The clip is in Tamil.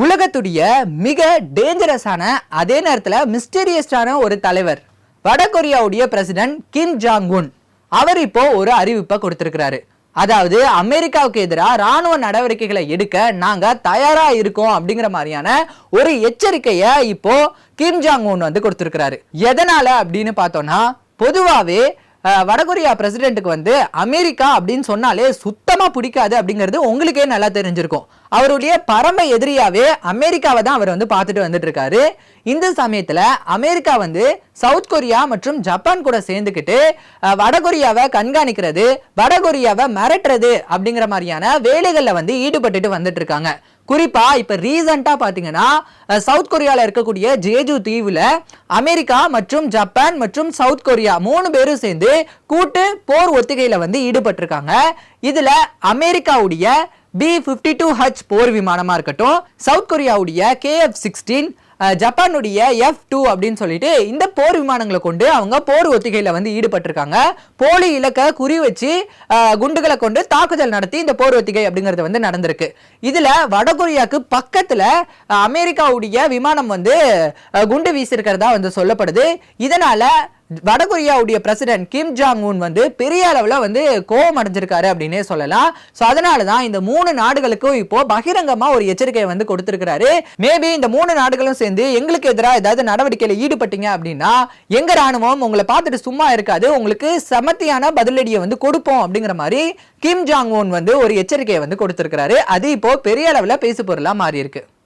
உலகத்துடைய மிக டேஞ்சரஸான அதே நேரத்தில் மிஸ்டீரியஸான ஒரு தலைவர் வடகொரியாவுடைய பிரசிடென்ட் கிம் ஜாங் உன் அவர் இப்போ ஒரு அறிவிப்பை கொடுத்திருக்கிறாரு. அதாவது அமெரிக்காவுக்கு எதிராக ராணுவ நடவடிக்கைகளை எடுக்க நாங்க தயாரா இருக்கோம் அப்படிங்கிற மாதிரியான ஒரு எச்சரிக்கையை இப்போ கிம் ஜாங் உன் வந்து கொடுத்திருக்கிறாரு. எதனால அப்படின்னு பார்த்தோம்னா, பொதுவாகவே வடகொரியா பிரசிடென்ட்டுக்கு வந்து அமெரிக்கா அப்படின்னு சொன்னாலே சுத்தமா பிடிக்காது அப்படிங்கிறது உங்களுக்கே நல்லா தெரிஞ்சிருக்கும். அவருடைய பரம எதிரியாவே அமெரிக்காவை தான் அவர் வந்து பார்த்துட்டு வந்துட்டு இருக்காரு. இந்த சமயத்துல அமெரிக்கா வந்து சவுத் கொரியா மற்றும் ஜப்பான் கூட சேர்ந்துக்கிட்டு வடகொரியாவை கண்காணிக்கிறது, வடகொரியாவை மிரட்டுறது அப்படிங்கிற மாதிரியான வேலைகள்ல வந்து ஈடுபட்டுட்டு வந்துட்டு இருக்காங்க. குறிப்பா இப்ப ரீசெண்டா பாத்தீங்கன்னா சவுத் கொரியால இருக்கக்கூடிய ஜேஜு தீவுல அமெரிக்கா மற்றும் ஜப்பான் மற்றும் சவுத் கொரியா 3 பேரும் சேர்ந்து கூட்டு போர் ஒத்திகையில வந்து ஈடுபட்டிருக்காங்க. இதுல அமெரிக்காவுடைய B-52H போர் விமானமா இருக்கட்டும், சவுத் கொரியாவுடைய KF-16, ஜப்பானுடைய F-2 அப்படின்னு சொல்லிட்டு இந்த போர் விமானங்களை கொண்டு அவங்க போர் ஒத்திகையில வந்து ஈடுபட்டிருக்காங்க. போலி இலக்க குறி வச்சு குண்டுகளை கொண்டு தாக்குதல் நடத்தி இந்த போர் ஒத்திகை அப்படிங்கிறது வந்து நடந்திருக்கு. இதுல வடகொரியாவுக்கு பக்கத்துல அமெரிக்காவுடைய விமானம் வந்து குண்டு வீசியிருக்கிறதா வந்து சொல்லப்படுது. இதனால வடகொரியாவுடைய பிரசிடென்ட் கிம் ஜாங் உன் வந்து பெரிய அளவுல வந்து கோபம் அடைஞ்சிருக்காரு அப்படின்னே சொல்லலாம். சோ அதனாலதான் இந்த 3 நாடுகளுக்கும் இப்போ பகிரங்கமா ஒரு எச்சரிக்கையை வந்து கொடுத்திருக்கிறாரு. மேபி இந்த 3 நாடுகளும் சேர்ந்து எங்களுக்கு எதிராக ஏதாவது நடவடிக்கையில ஈடுபட்டீங்க அப்படின்னா எங்க ராணுவம் உங்களை பார்த்துட்டு சும்மா இருக்காது, உங்களுக்கு சமத்தியான பதிலடியை வந்து கொடுப்போம் அப்படிங்கிற மாதிரி கிம் ஜாங் உன் வந்து ஒரு எச்சரிக்கையை வந்து கொடுத்திருக்கிறாரு. அது இப்போ பெரிய அளவுல பேசு பொருளா மாறி இருக்கு.